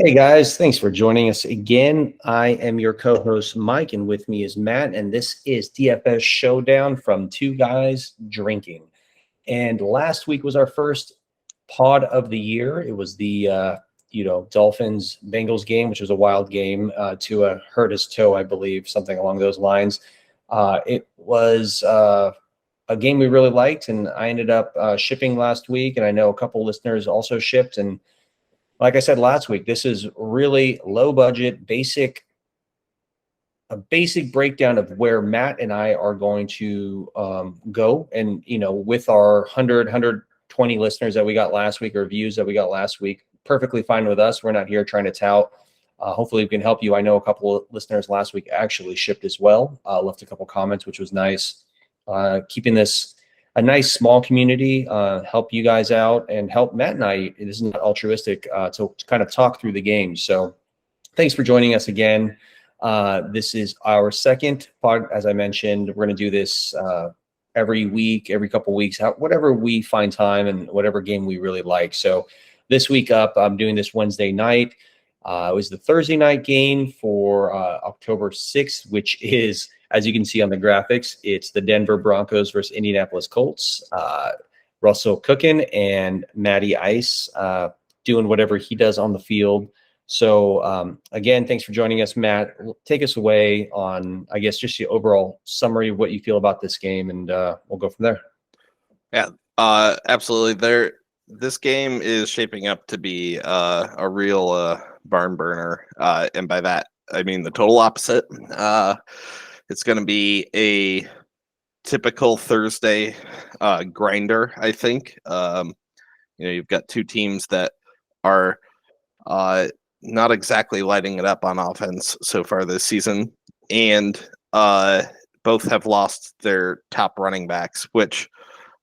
Hey guys, thanks for joining us again. I am your co-host Mike, and with me is Matt, and this is DFS Showdown from Two Guys Drinking. And last week was our first pod of the year. It was the Dolphins Bengals game, which was a wild game. Tua hurt his toe, I believe, something along those lines. It was a game we really liked, and I ended up shipping last week, and I know a couple listeners also shipped. And like I said last week, this is really low budget, a basic breakdown of where Matt and I are going to go. And, with our 120 listeners that we got last week, or views that we got last week, perfectly fine with us. We're not here trying to tout. Hopefully we can help you. I know a couple of listeners last week actually shipped as well, left a couple comments, which was nice. Keeping this a nice small community, help you guys out and help Matt and I. This is not altruistic, to kind of talk through the game. So thanks for joining us again. This is our second pod. As I mentioned, we're going to do this every week, every couple weeks, whatever we find time and whatever game we really like. So this week up, I'm doing this Wednesday night. It was the Thursday night game for October 6th, which is, as you can see on the graphics, it's the Denver Broncos versus Indianapolis Colts. Russell cooking and Matty Ice doing whatever he does on the field. So again, thanks for joining us, Matt. Take us away on, I guess, just the overall summary of what you feel about this game, and we'll go from there. Yeah, absolutely. This game is shaping up to be a real barn burner, and by that I mean the total opposite. It's going to be a typical Thursday grinder, I think. You've got two teams that are not exactly lighting it up on offense so far this season, and both have lost their top running backs, which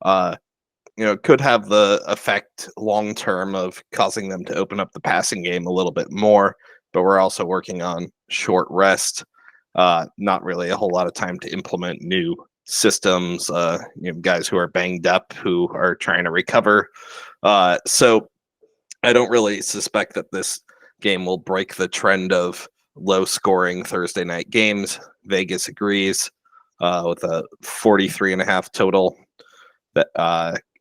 could have the effect long term of causing them to open up the passing game a little bit more. But we're also working on short rest. Not really a whole lot of time to implement new systems, guys who are banged up, who are trying to recover. So I don't really suspect that this game will break the trend of low scoring Thursday night games. Vegas agrees with a 43.5 total that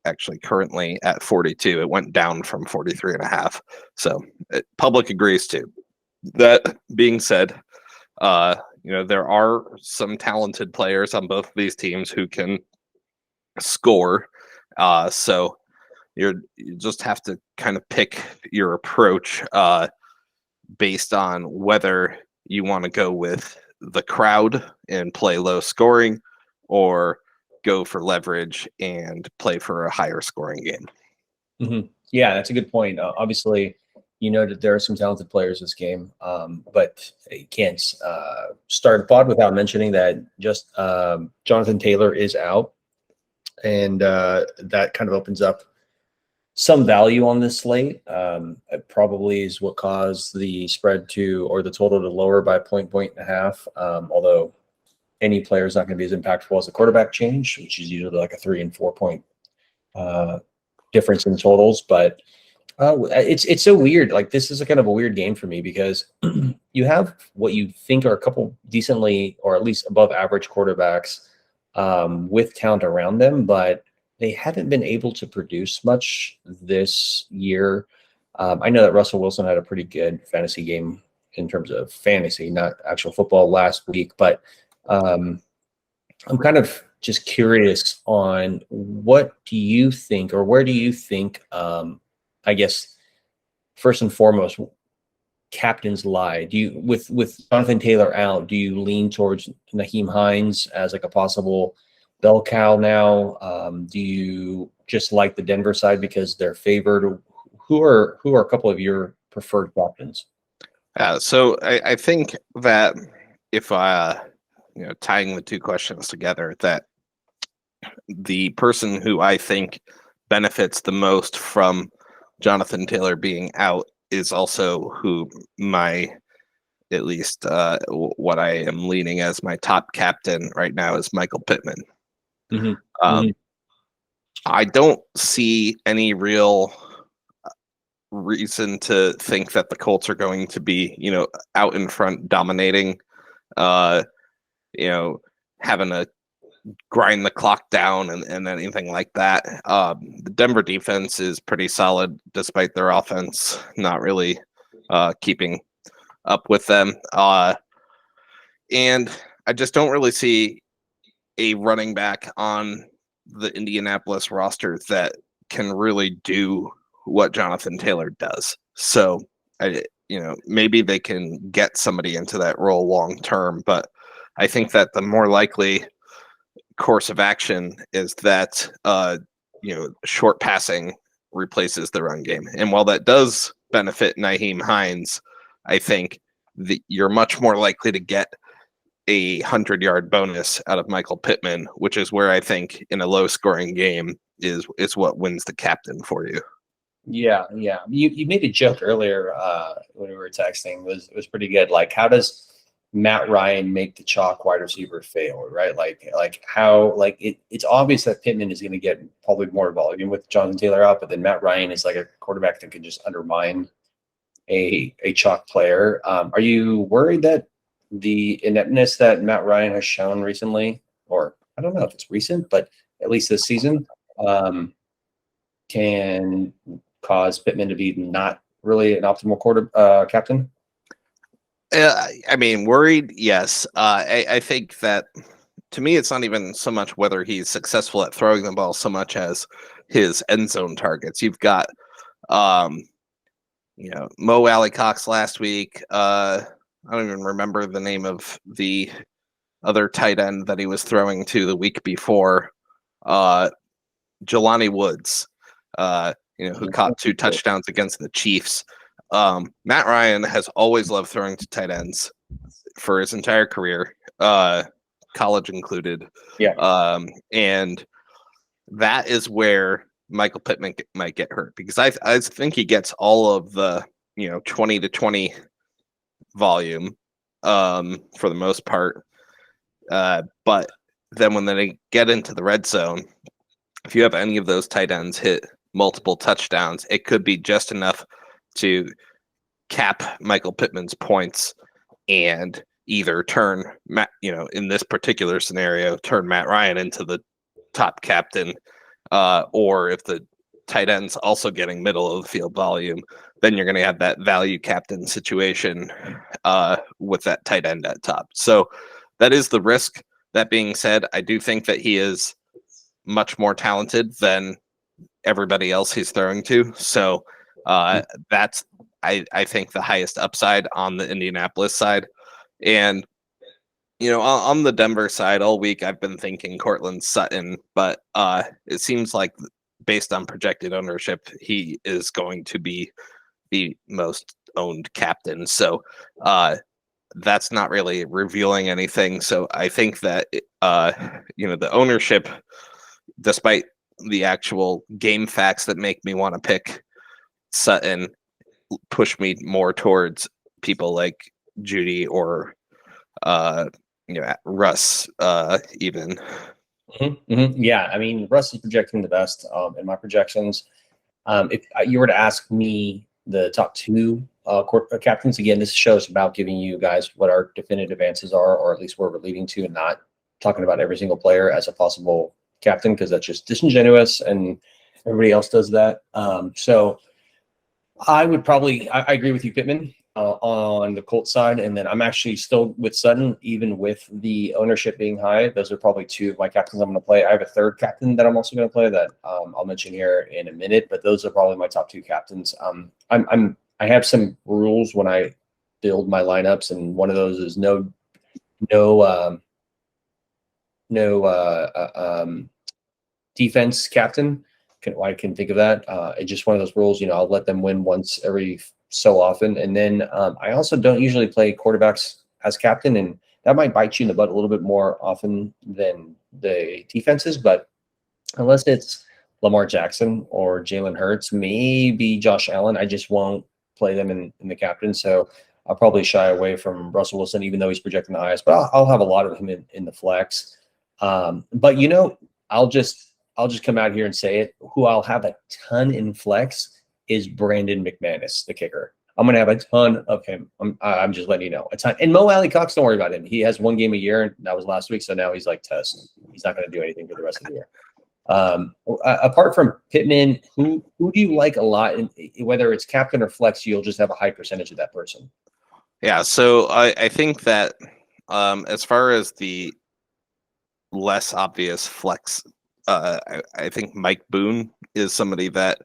actually currently at 42. It went down from 43.5. So public agrees too. That being said, there are some talented players on both of these teams who can score. So you just have to kind of pick your approach based on whether you want to go with the crowd and play low scoring, or go for leverage and play for a higher scoring game. Mm-hmm. Yeah, that's a good point. Obviously, that there are some talented players this game, but you can't start a pod without mentioning that just Jonathan Taylor is out, and that kind of opens up some value on this slate. It probably is what caused the spread or the total to lower by point and a half, although any player is not going to be as impactful as the quarterback change, which is usually like a 3 and 4 point difference in totals. But it's so weird. Like, this is a kind of a weird game for me because you have what you think are a couple decently, or at least above average quarterbacks with talent around them, but they haven't been able to produce much this year. I know that Russell Wilson had a pretty good fantasy game in terms of fantasy, not actual football, last week, but I'm kind of just curious on what do you think, or where do you think, I guess, first and foremost, captains lie? Do you, with Jonathan Taylor out, do you lean towards Nyheim Hines as like a possible bell cow now? Do you just like the Denver side because they're favored? Who are a couple of your preferred captains? So I think that if tying the two questions together, that the person who I think benefits the most from Jonathan Taylor being out is also who at least what I am leaning as my top captain right now is Michael Pittman. I don't see any real reason to think that the Colts are going to be, out in front dominating, having to grind the clock down and anything like that. The Denver defense is pretty solid despite their offense not really keeping up with them. And I just don't really see a running back on the Indianapolis roster that can really do what Jonathan Taylor does. So, maybe they can get somebody into that role long term, but I think that the more likely course of action is that short passing replaces the run game. And while that does benefit Nyheim Hines, I think that you're much more likely to get a 100-yard bonus out of Michael Pittman, which is where I think in a low-scoring game is what wins the captain for you. Yeah. You made a joke earlier when we were texting. It was pretty good. Like, how does Matt Ryan make the chalk wide receiver fail? Right? It's obvious that Pittman is going to get probably more volume with Jonathan Taylor out, but then Matt Ryan is like a quarterback that can just undermine a chalk player. Are you worried that the ineptness that Matt Ryan has shown recently, or I don't know if it's recent, but at least this season, can cause Pittman to be not really an optimal captain? Worried, yes. I think that to me, it's not even so much whether he's successful at throwing the ball so much as his end zone targets. You've got, Mo Alley Cox last week. I don't even remember the name of the other tight end that he was throwing to the week before. Jelani Woods, who caught 2 touchdowns against the Chiefs. Matt Ryan has always loved throwing to tight ends for his entire career, college included. Yeah. And that is where Michael Pittman might get hurt, because I think he gets all of the 20 to 20 volume for the most part. But then when they get into the red zone, if you have any of those tight ends hit multiple touchdowns, it could be just enough to cap Michael Pittman's points and either turn Matt, in this particular scenario, turn Matt Ryan into the top captain, or if the tight end's also getting middle of the field volume, then you're going to have that value captain situation with that tight end at top. So that is the risk. That being said, I do think that he is much more talented than everybody else he's throwing to. So that's, I think, the highest upside on the Indianapolis side. And, on the Denver side, all week I've been thinking Cortland Sutton, but it seems like based on projected ownership, he is going to be the most owned captain. So that's not really revealing anything. So I think that, the ownership, despite the actual game facts that make me want to pick Sutton, push me more towards people like Judy or Russ even. Yeah, Russ is projecting the best in my projections. If you were to ask me the top 2 captains, again, this show is about giving you guys what our definitive answers are, or at least where we're leading to, and not talking about every single player as a possible captain, because that's just disingenuous and everybody else does that. So I would probably, I agree with you, Pittman, on the Colts side. And then I'm actually still with Sutton, even with the ownership being high. Those are probably 2 of my captains I'm going to play. I have a third captain that I'm also going to play that I'll mention here in a minute, but those are probably my top 2 captains. I have some rules when I build my lineups, and one of those is no defense captain. I can think of that. It's just one of those rules. I'll let them win once every so often, and then I also don't usually play quarterbacks as captain, and that might bite you in the butt a little bit more often than the defenses. But unless it's Lamar Jackson or Jalen Hurts, maybe Josh Allen, I just won't play them in the captain. So I'll probably shy away from Russell Wilson, even though he's projecting the highest. But I'll have a lot of him in the flex. But I'll just come out here and say it. Who I'll have a ton in flex is Brandon McManus, the kicker. I'm going to have a ton of him. I'm just letting you know. A ton. And Mo Alley Cox, don't worry about him. He has one game a year, and that was last week. So now he's like test. He's not going to do anything for the rest of the year. Apart from Pittman, who do you like a lot? And whether it's captain or flex, you'll just have a high percentage of that person. Yeah, so I think that as far as the less obvious flex, I think Mike Boone is somebody that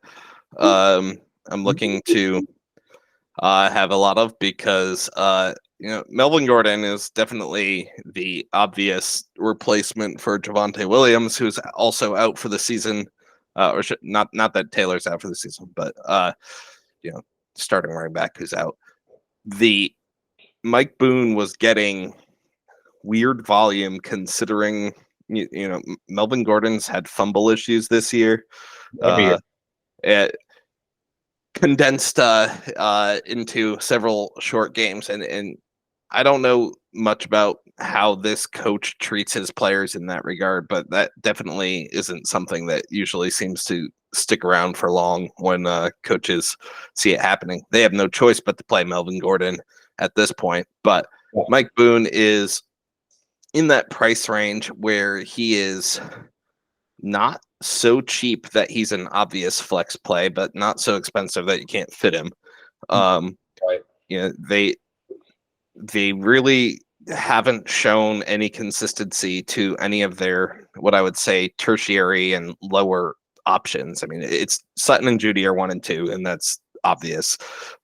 I'm looking to have a lot of because Melvin Gordon is definitely the obvious replacement for Javonte Williams, who's also out for the season. Not that Taylor's out for the season, but starting running back who's out. The Mike Boone was getting weird volume considering Melvin Gordon's had fumble issues this year. It condensed into several short games, and I don't know much about how this coach treats his players in that regard, but that definitely isn't something that usually seems to stick around for long when coaches see it happening. They have no choice but to play Melvin Gordon at this point, but Mike Boone is in that price range where he is not so cheap that he's an obvious flex play, but not so expensive that you can't fit him. Right. They really haven't shown any consistency to any of their, what I would say, tertiary and lower options. I mean, it's Sutton and Judy are 1 and 2, and that's obvious.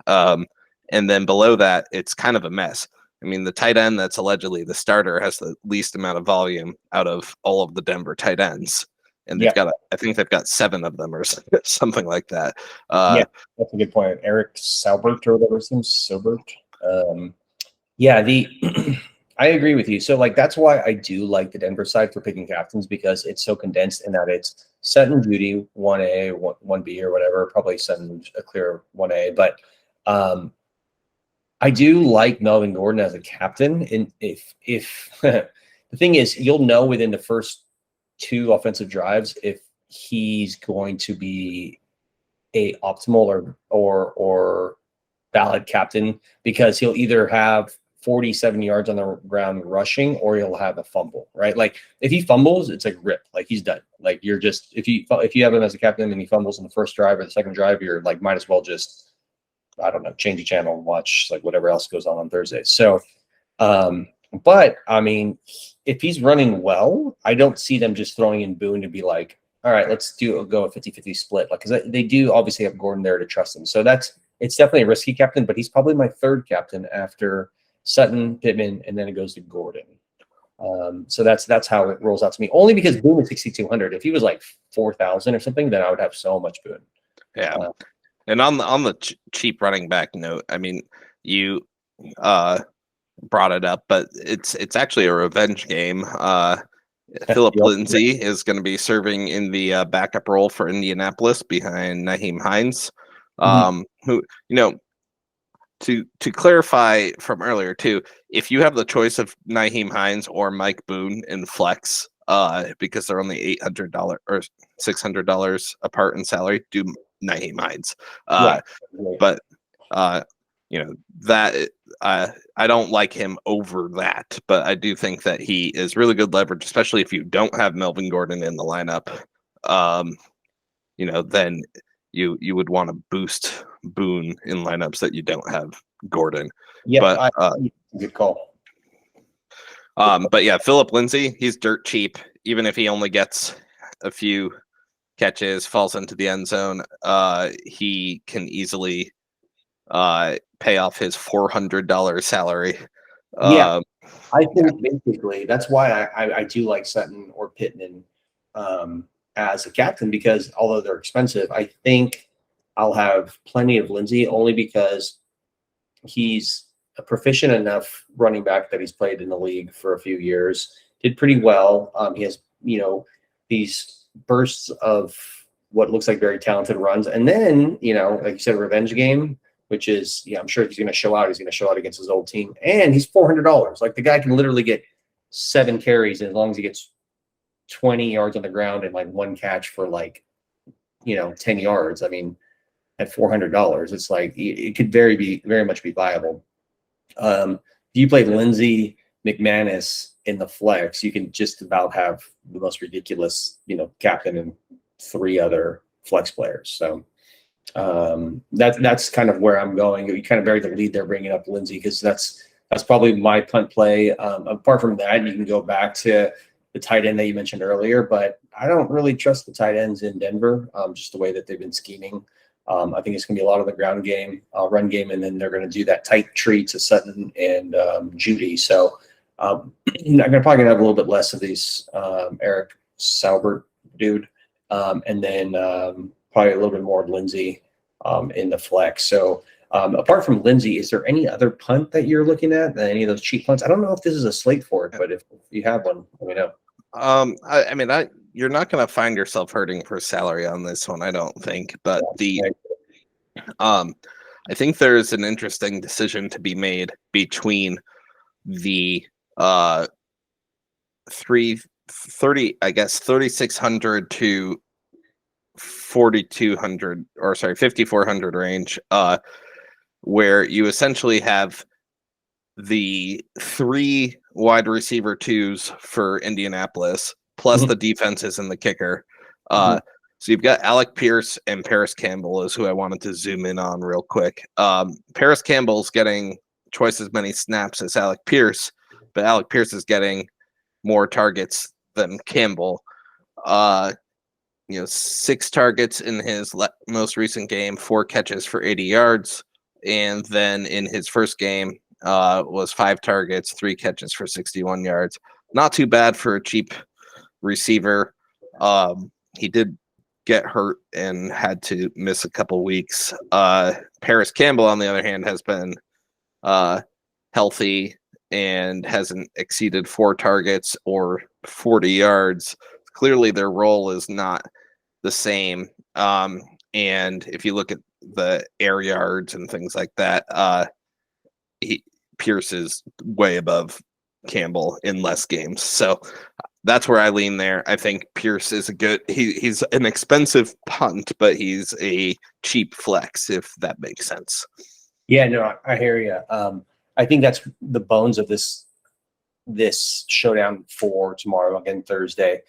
And then below that, it's kind of a mess. I mean, the tight end that's allegedly the starter has the least amount of volume out of all of the Denver tight ends. And they've got, I think they've got 7 of them or something like that. That's a good point. Eric Saubert or whatever his name's, Sobert. I agree with you. So that's why I do like the Denver side for picking captains, because it's so condensed in that it's Sutton, Judy, 1A, 1B or whatever, probably Sutton a clear 1A. But I do like Melvin Gordon as a captain. And if the thing is, you'll know within the first 2 offensive drives if he's going to be a optimal or valid captain, because he'll either have 47 yards on the ground rushing, or he'll have a fumble, right? Like if he fumbles, it's like rip, like he's done. Like you're just, if you have him as a captain and he fumbles in the first drive or the second drive, you're like, might as well just, I don't know, change the channel and watch like whatever else goes on Thursday. So, but I mean, if he's running well, I don't see them just throwing in Boone to be like, all right, let's go a 50-50 split. Like, because they do obviously have Gordon there to trust him. So it's definitely a risky captain, but he's probably my 3rd captain after Sutton, Pittman, and then it goes to Gordon. So that's how it rolls out to me. Only because Boone is 6,200. If he was like 4,000 or something, then I would have so much Boone. Yeah. And on the cheap running back note, I mean, you brought it up, but it's actually a revenge game. Philip Lindsay is going to be serving in the backup role for Indianapolis behind Nyheim Hines, who, to clarify from earlier too, if you have the choice of Nyheim Hines or Mike Boone in flex, because they're only $800 or $600 apart in salary, do Nyheim Hines. But that I don't like him over that, but I do think that he is really good leverage, especially if you don't have Melvin Gordon in the lineup. Then you would want to boost Boone in lineups that you don't have Gordon. Yeah, but good call. But yeah, Philip Lindsay, he's dirt cheap. Even if he only gets a few catches, falls into the end zone, he can easily pay off his $400 salary. I think basically that's why I do like Sutton or Pittman as a captain, because although they're expensive, I think I'll have plenty of Lindsay, only because he's a proficient enough running back that he's played in the league for a few years, did pretty well. He has, these bursts of what looks like very talented runs. And then, like you said, a revenge game, which is, I'm sure he's going to show out. He's going to show out against his old team. And he's $400. Like the guy can literally get 7 carries as long as he gets 20 yards on the ground and like 1 catch for 10 yards. I mean, at $400. It's like it could very much be viable. If you play Lindsey McManus in the flex, you can just about have the most ridiculous, captain and 3 other flex players. So that's kind of where I'm going. You kind of buried the lead there, bringing up Lindsey, because that's probably my punt play. Apart from that, you can go back to the tight end that you mentioned earlier, but I don't really trust the tight ends in Denver, just the way that they've been scheming. I think it's going to be a lot of the ground game, run game, and then they're going to do that tight tree to Sutton and Judy. So I'm probably going to have a little bit less of these Eric Saubert dude, and then probably a little bit more of Lindsey in the flex. So apart from Lindsey, is there any other punt that you're looking at? Any of those cheap punts? I don't know if this is a slate for it, but if you have one, let me know. I mean, you're not going to find yourself hurting for salary on this one, I don't think. But I think there's an interesting decision to be made between the 3,600 to 4,200, or sorry, 5,400 range, where you essentially have the 3 wide receiver 2s for Indianapolis, plus the defenses and the kicker. So you've got Alec Pierce and Paris Campbell is who I wanted to zoom in on real quick. Paris Campbell's getting twice as many snaps as Alec Pierce, but Alec Pierce is getting more targets than Campbell. 6 targets in his most recent game, 4 catches for 80 yards. And then in his first game was 5 targets, 3 catches for 61 yards. Not too bad for a cheap receiver. He did get hurt and had to miss a couple weeks. Paris Campbell, on the other hand, has been healthy and hasn't exceeded 4 targets or 40 yards. Clearly, their role is not the same. And if you look at the air yards and things like that, Pierce is way above Campbell in less games. So that's where I lean there. I think Pierce is he's an expensive punt, but he's a cheap flex, if that makes sense. Yeah, no, I hear you. I think that's the bones of this showdown for tomorrow, again Thursday,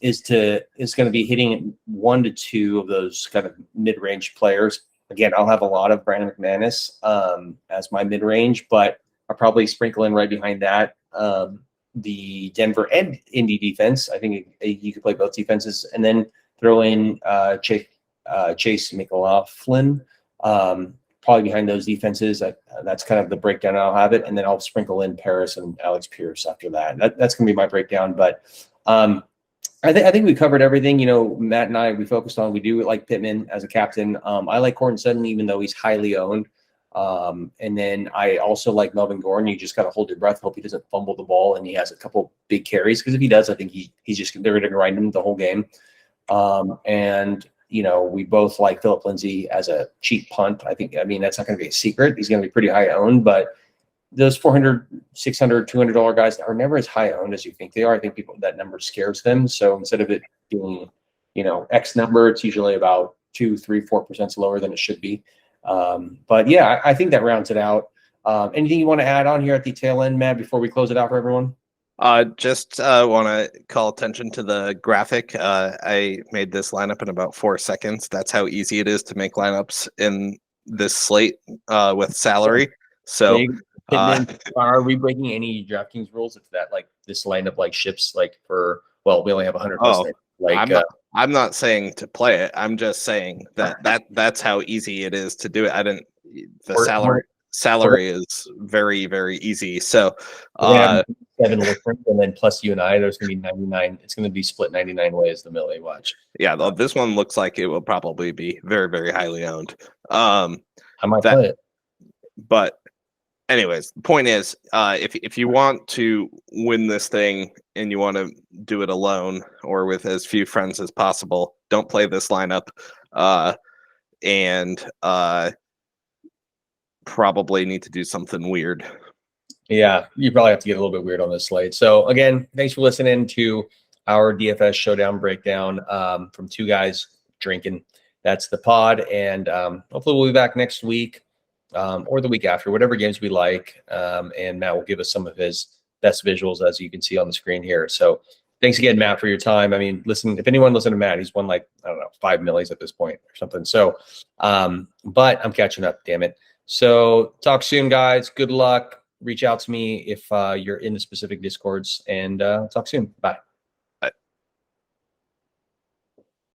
is going to be hitting 1 to 2 of those kind of mid-range players. Again, I'll have a lot of Brandon McManus as my mid-range, but I'll probably sprinkle in right behind that the Denver and Indy defense. I think you could play both defenses, and then throw in Chase McLaughlin probably behind those defenses. That's kind of the breakdown I'll have it, and then I'll sprinkle in Paris and Alex Pierce after that. That's going to be my breakdown, but I think we covered everything. Matt and I, we focused on, we do like Pittman as a captain. I like Courtland Sutton, even though he's highly owned. And then I also like Melvin Gordon. You just got to hold your breath, hope he doesn't fumble the ball and he has a couple big carries, because if he does, I think they're going to grind him the whole game. And we both like Philip Lindsay as a cheap punt. I mean, that's not going to be a secret. He's going to be pretty high owned, but those $400, $600, $200 guys are never as high owned as you think they are. I think that number scares them. So instead of it being, X number, it's usually about 2, 3, 4% lower than it should be. But yeah, I think that rounds it out. Anything you want to add on here at the tail end, Matt, before we close it out for everyone? Just want to call attention to the graphic. I made this lineup in about 4 seconds. That's how easy it is to make lineups in this slate with salary. So are we breaking any DraftKings rules if that this lineup ships for, well, we only have 100 plus I'm not saying to play it. I'm just saying that's how easy it is to do it. Salary is very, very easy. So 7 listeners, and then plus you and I, there's going to be 99. It's going to be split 99 ways the Millie watch. Yeah, this one looks like it will probably be very, very highly owned. I might play it. But anyways, the point is, if you want to win this thing and you want to do it alone or with as few friends as possible, don't play this lineup, and probably need to do something weird. Yeah, you probably have to get a little bit weird on this slate. So again, thanks for listening to our DFS Showdown breakdown from 2 guys drinking. that's the pod. And hopefully we'll be back next week or the week after, whatever games we like. And Matt will give us some of his best visuals, as you can see on the screen here. So thanks again, Matt, for your time. I mean, listen, if anyone listened to Matt, he's won like, I don't know, 5 millies at this point or something. So, but I'm catching up, damn it. So talk soon, guys. Good luck. Reach out to me if you're in the specific Discords, and talk soon. Bye.